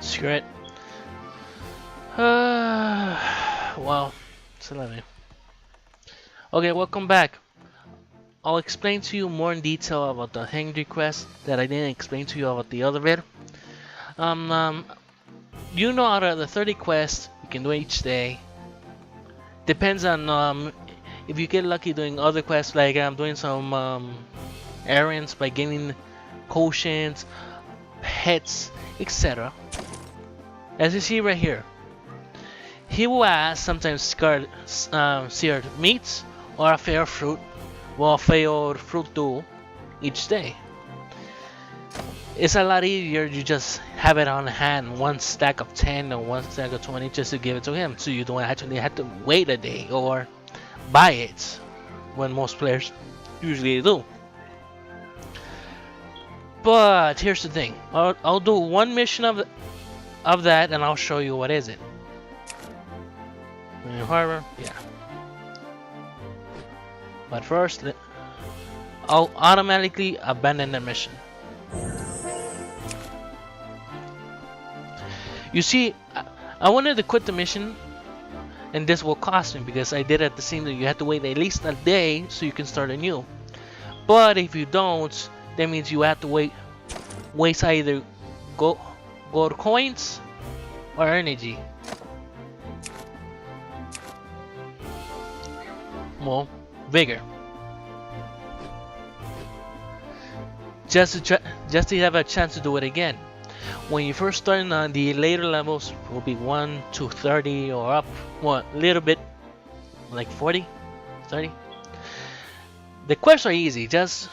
Screw it. Well, so let me. Okay, welcome back. I'll explain to you more in detail about the hanged quest that I didn't explain to you about the other vid. Um, um, you know, out of the 30 quests, you can do each day. Depends on if you get lucky doing other quests, like I'm doing some errands by getting potions, pets, etc. As you see right here, he will ask sometimes seared meats or a fair fruit, well, failed fruit duel each day. It's a lot easier you just have it on hand, one stack of 10 or one stack of 20 just to give it to him, so you don't actually have to wait a day or buy it when most players usually do. But here's the thing, I'll do one mission of that and I'll show you what is it. Harbor, yeah. But first, I'll automatically abandon the mission. You see, I wanted to quit the mission, and this will cost me because I did at the same time. You have to wait at least a day so you can start anew. But if you don't, that means you have to waste either gold coins or energy. Well, vigor. Just to have a chance to do it again. When you first start on the later levels, will be 1 to 30 or up, well, a little bit, like 40, 30. The quests are easy. Just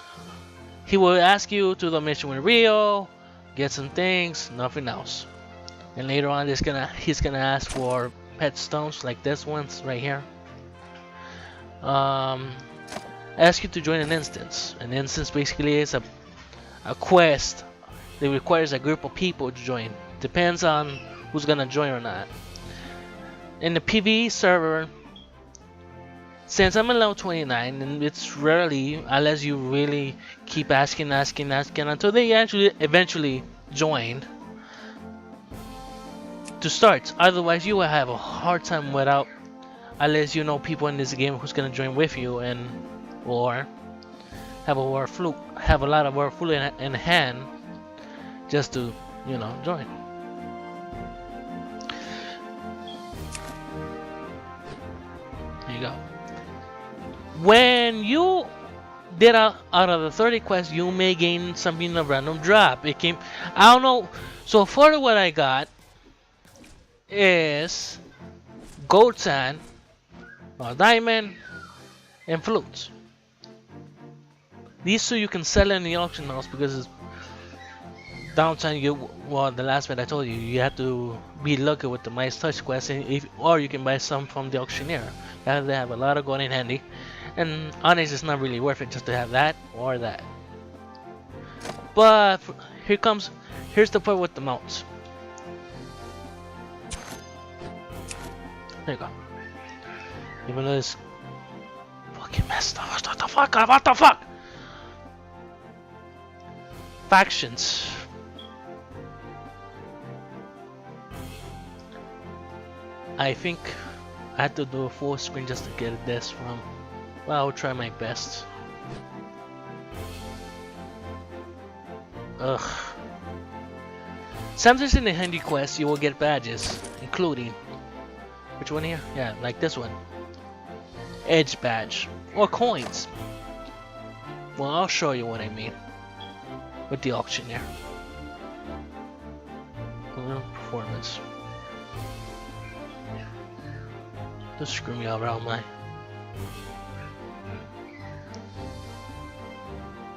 he will ask you to the mission with Rio, get some things, nothing else. And later on, he's gonna ask for pet stones like this ones right here. Ask you to join an instance. An instance basically is a quest that requires a group of people to join. Depends on who's gonna join or not. In the PvE server, since I'm at level 29, and it's rarely, unless you really keep asking until they actually eventually join to start. Otherwise, you will have a hard time without, unless you know people in this game who's gonna join with you and or have a lot of war flute in hand. Just to, join. There you go. When you did out of the 30 quests, you may gain something a random drop. It came, I don't know. So far, what I got is gold sand, a diamond, and flutes. These two you can sell in the auction house because it's downtime. The last bit I told you, you have to be lucky with the Mice Touch quest, or you can buy some from the auctioneer. They have a lot of gold in handy, and honestly, it's not really worth it just to have that or that. But here's the part with the mounts. There you go. Even though it's fucking messed up. What the fuck? Factions. I think I had to do a full screen just to get this from. Well, I'll try my best. Ugh. Sometimes in the handy quest you will get badges, including which one here? Yeah, like this one. Edge badge or coins. Well, I'll show you what I mean with the auctioneer. Performance. Don't screw me around, my.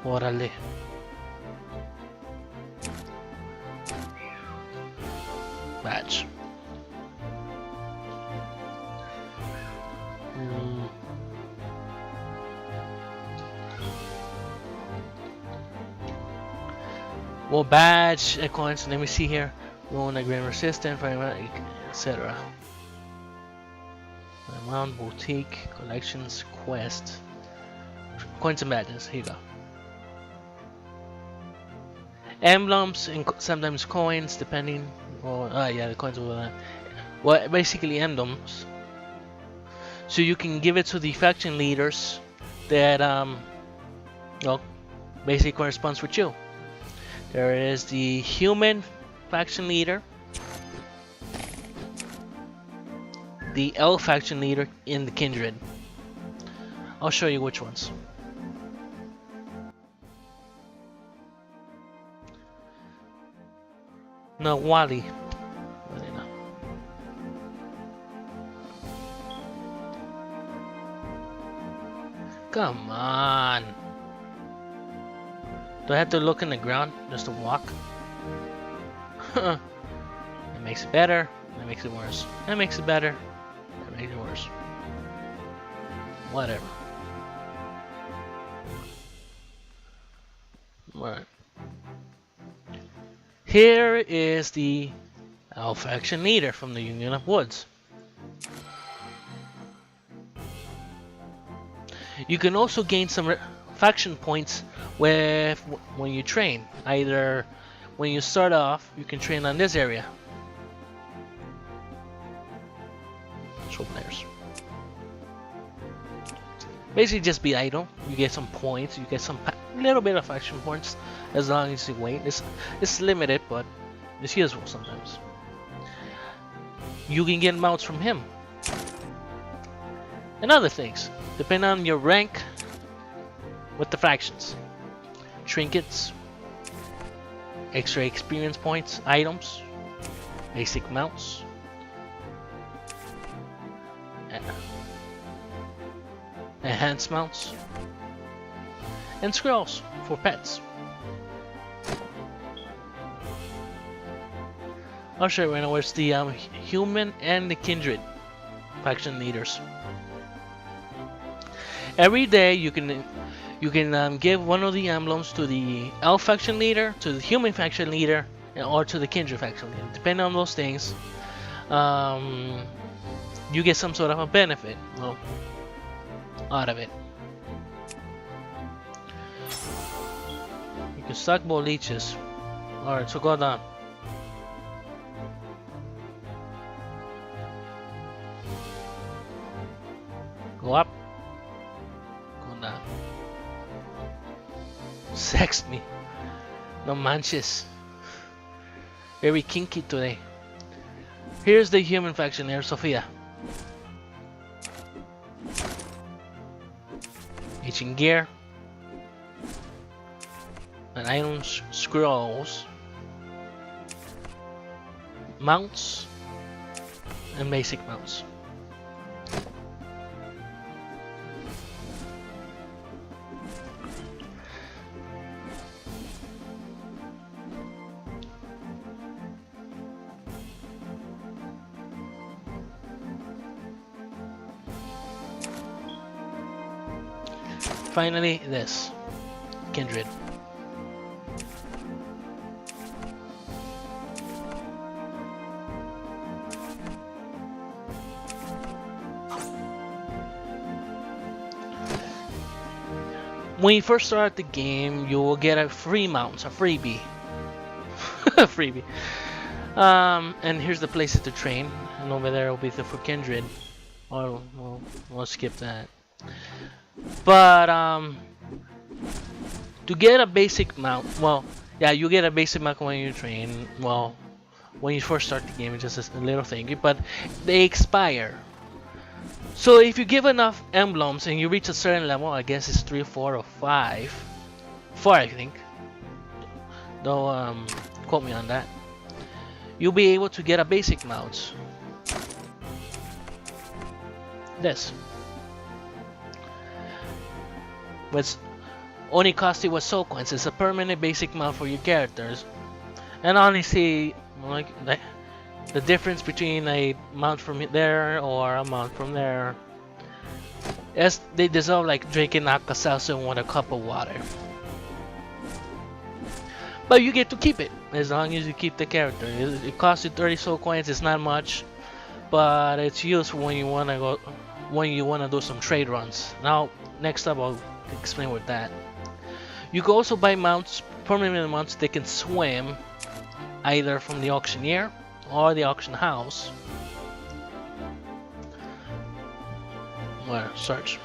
Órale. Badge. Well, badge, coins. Let me see here. Rolling a grain resistant, etc. Amount, boutique, collections, quest, coins and badges. Here you go. Emblems and sometimes coins, depending. Or yeah, the coins over that. Well, basically emblems. So you can give it to the faction leaders that well, basically corresponds with you. There is the human faction leader, the elf faction leader, in the kindred. I'll show you which ones. No, Wally. Come on. Do I have to look in the ground just to walk? That makes it better. That makes it worse. That makes it better. That makes it worse. Whatever. Right. Here is the elf faction leader from the Union of Woods. You can also gain some faction points when you train. Either when you start off, you can train on this area. Show players. Basically, just be idle. You get some points. You get some little bit of faction points as long as you wait. It's limited, but it's useful sometimes. You can get mounts from him and other things, depending on your rank with the factions. Trinkets, extra experience points, items, basic mounts, enhanced mounts, and scrolls for pets. I'll show you right now where's the human and the kindred faction leaders. Every day you can give one of the emblems to the elf faction leader, to the human faction leader, or to the kindred faction leader. Depending on those things, you get some sort of a benefit out of it. You can suck more leeches. Alright, so go down. Go up. Go down. Sex me. No manches. Very kinky today. Here's the human faction here, Sophia. Aging gear. And items, scrolls. Mounts. And basic mounts. Finally, this kindred. When you first start the game, you will get a free mount, a freebie. A freebie. And here's the places to train, and over there will be the for kindred. Or we'll skip that. But to get a basic mount, well, yeah, you get a basic mount when you train. Well, when you first start the game, it's just a little thing, but they expire. So if you give enough emblems and you reach a certain level, I guess it's 3, 4, or 5. 4, I think. Don't quote me on that. You'll be able to get a basic mount. This. Which only costs you with soul coins. It's a permanent basic mount for your characters. And honestly, like the difference between a mount from there or a mount from there, as they dissolve like drinking Alka-Seltzer with a cup of water. But you get to keep it as long as you keep the character. It costs you 30 soul coins. It's not much, but it's useful when you wanna do some trade runs. Now, next up, I'll explain with that. You can also buy mounts, permanent mounts that can swim, either from the auctioneer or the auction house. Where? Search.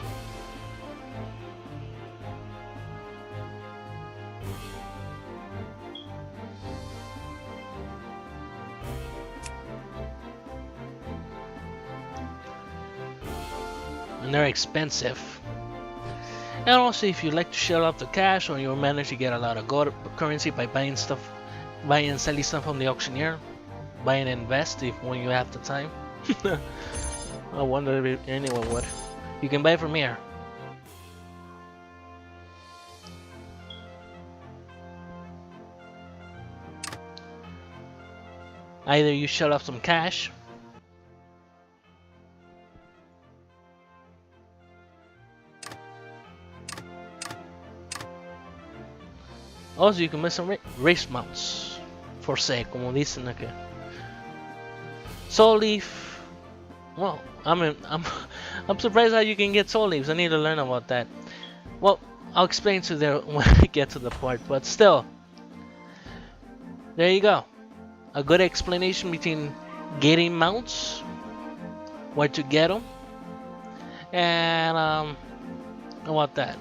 And they're expensive. And also, if you like to shell out the cash or you manage to get a lot of gold currency by buying and selling stuff from the auctioneer, buy and invest if when you have the time. I wonder if anyone would. You can buy it from here. Either you shell out some cash. Also, you can buy some race mounts for sale, como dicen aquí. Soul leaf. Well, I'm surprised how you can get soul leaves. I need to learn about that. Well, I'll explain to there when I get to the part. But still, there you go. A good explanation between getting mounts, where to get them, and about that.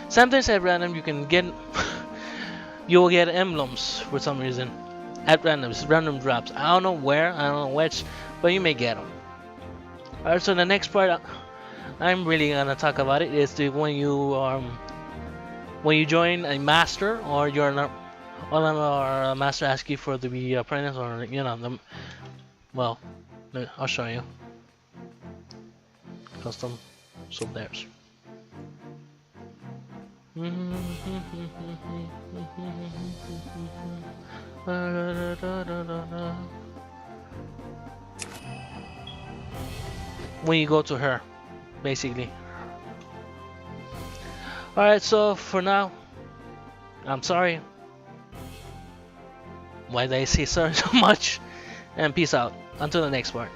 Sometimes at random you can get you will get emblems for some reason at random drops. I don't know where, I don't know which, but you may get them. Alright, so the next part I'm really gonna talk about it is when you join a master or you're not, or a master asks you for to be apprentice or well, I'll show you. Custom, so there's. When you go to her, basically. Alright, so for now, I'm sorry. Why did I say sorry so much? And peace out. Until the next part.